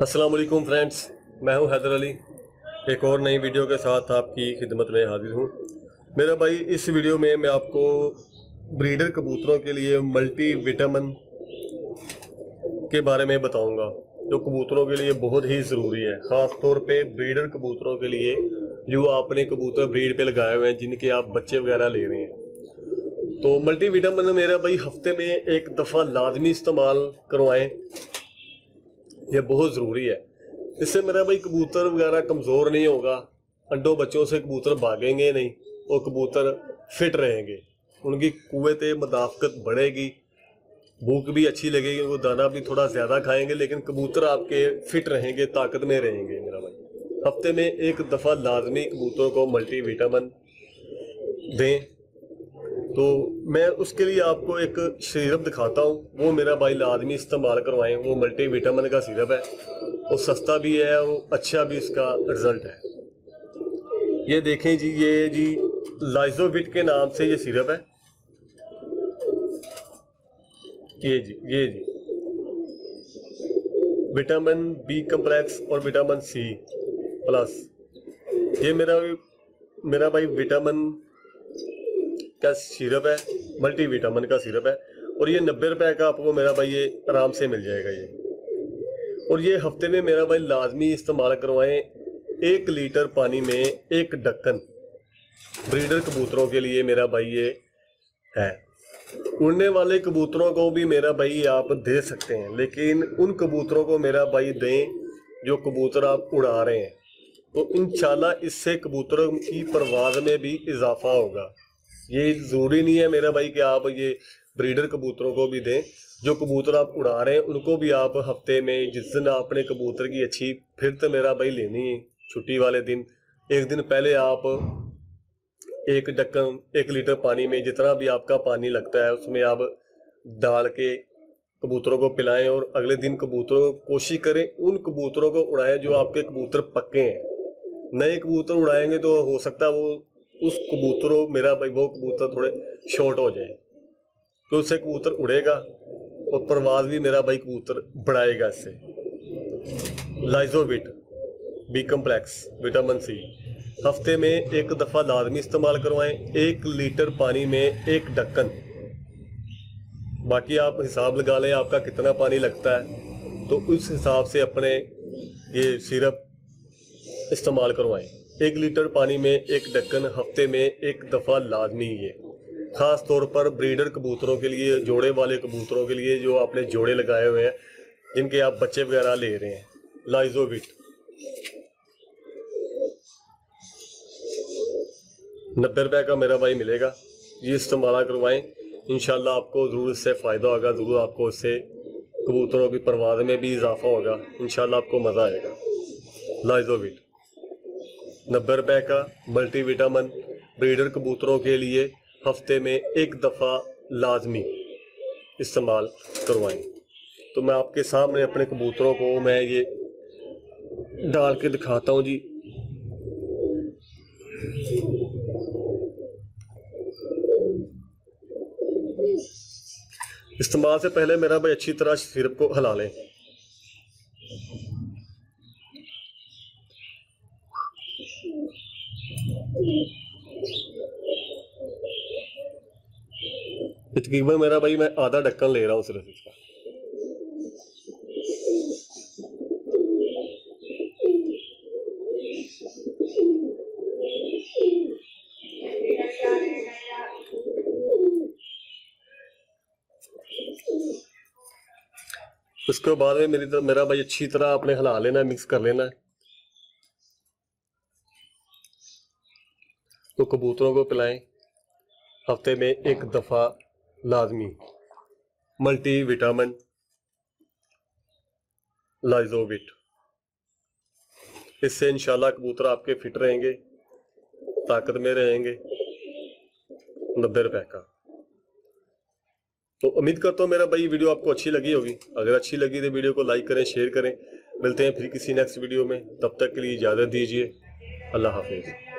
अस्सलाम वालेकुम फ्रेंड्स, मैं हूं हैदर अली। एक और नई वीडियो के साथ आपकी खिदमत में हाजिर हूं। मेरा भाई, इस वीडियो में मैं आपको ब्रीडर कबूतरों के लिए मल्टी विटामिन के बारे में बताऊंगा, जो कबूतरों के लिए बहुत ही ज़रूरी है। ख़ास तौर पे ब्रीडर कबूतरों के लिए जो आपने कबूतर ब्रीड पे लगाए हुए हैं, जिनके आप बच्चे वगैरह ले रहे हैं। तो मल्टी विटामिन मेरा भाई हफ्ते में एक दफ़ा लाजमी इस्तेमाल करवाएं, ये बहुत ज़रूरी है। इससे मेरा भाई कबूतर वगैरह कमज़ोर नहीं होगा, अंडों बच्चों से कबूतर भागेंगे नहीं और कबूतर फिट रहेंगे, उनकी कुव्वत मुदाफ़कत बढ़ेगी, भूख भी अच्छी लगेगी, वो दाना भी थोड़ा ज़्यादा खाएंगे, लेकिन कबूतर आपके फिट रहेंगे, ताकत में रहेंगे। मेरा भाई हफ्ते में एक दफ़ा लाजमी कबूतर को मल्टी विटामिन दें। तो मैं उसके लिए आपको एक सिरप दिखाता हूँ, वो मेरा भाई लाजमी इस्तेमाल करवाएं। वो मल्टी विटामिन का सिरप है, वो सस्ता भी है, वो अच्छा भी इसका रिज़ल्ट है। ये देखें जी, ये जी लाइजोविट के नाम से ये सिरप है। ये जी विटामिन बी कम्प्लेक्स और विटामिन सी प्लस, ये मेरा भाई विटामिन का सिरप है, मल्टी विटामिन का सिरप है। और ये 90 रुपए का आपको मेरा भाई ये आराम से मिल जाएगा ये। और ये हफ्ते में मेरा भाई लाजमी इस्तेमाल करवाएं। 1 लीटर पानी में 1 ढक्कन ब्रीडर कबूतरों के लिए मेरा भाई ये है। उड़ने वाले कबूतरों को भी मेरा भाई आप दे सकते हैं, लेकिन उन कबूतरों को मेरा भाई दें जो कबूतर आप उड़ा रहे हैं। तो इंशाल्लाह इससे कबूतरों की परवाज़ में भी इजाफा होगा। ये ज़रूरी नहीं है मेरा भाई कि आप ये ब्रीडर कबूतरों को भी दें, जो कबूतर आप उड़ा रहे हैं उनको भी आप हफ्ते में जिस दिन आपने कबूतर की अच्छी फिर तो मेरा भाई लेनी है, छुट्टी वाले दिन, एक दिन पहले आप 1 ढक्कन 1 लीटर पानी में जितना भी आपका पानी लगता है उसमें आप डाल के कबूतरों को पिलाएं। और अगले दिन कबूतरों को कोशिश करें उन कबूतरों को उड़ाएं जो आपके कबूतर पक्के हैं। नए कबूतर उड़ाएंगे तो हो सकता है वो उस कबूतरों मेरा भाई वो कबूतर थोड़े शॉर्ट हो जाए, तो उससे कबूतर उड़ेगा और परवाज भी मेरा भाई कबूतर बढ़ाएगा। इससे लाइजोविट बी कम्प्लेक्स विटामिन सी हफ्ते में एक दफ़ा लाजमी इस्तेमाल करवाएं। 1 लीटर पानी में 1 ढक्कन, बाकी आप हिसाब लगा लें आपका कितना पानी लगता है, तो उस हिसाब से अपने ये सिरप इस्तेमाल करवाएं। 1 लीटर पानी में 1 ढक्कन हफ्ते में एक दफ़ा लाजमी। ये ख़ास तौर पर ब्रीडर कबूतरों के लिए, जोड़े वाले कबूतरों के लिए जो आपने जोड़े लगाए हुए हैं, जिनके आप बच्चे वगैरह ले रहे हैं। लाइजोविट 90 रुपए का मेरा भाई मिलेगा, ये इस्तेमाल करवाएं। इंशाल्लाह आपको ज़रूर इससे फ़ायदा होगा, ज़रूर आपको इससे कबूतरों की परवाज़ में भी इजाफा होगा। इंशाल्लाह आपको मज़ा आएगा। लाइजोविट 90 रुपए का मल्टी विटामिन ब्रीडर कबूतरों के लिए हफ्ते में एक दफ़ा लाजमी इस्तेमाल करवाएं। तो मैं आपके सामने अपने कबूतरों को मैं ये डाल के दिखाता हूँ जी। इस्तेमाल से पहले मेरा भाई अच्छी तरह सिरप को हिला लें। तकरीबन मेरा भाई मैं आधा ढक्कन ले रहा हूँ सिर्फ इसका। उसके बाद में मेरा भाई अच्छी तरह आपने हिला लेना है, मिक्स कर लेना है। तो कबूतरों को पिलाएं हफ्ते में एक दफ़ा लाजमी मल्टी विटामिन लाइजोविट। इससे इंशाल्लाह कबूतर आपके फिट रहेंगे, ताकत में रहेंगे। 90 रुपए का। तो उम्मीद करता हूँ मेरा भाई वीडियो आपको अच्छी लगी होगी। अगर अच्छी लगी तो वीडियो को लाइक करें, शेयर करें। मिलते हैं फिर किसी नेक्स्ट वीडियो में, तब तक के लिए इजाज़त दीजिए। अल्लाह हाफिज़।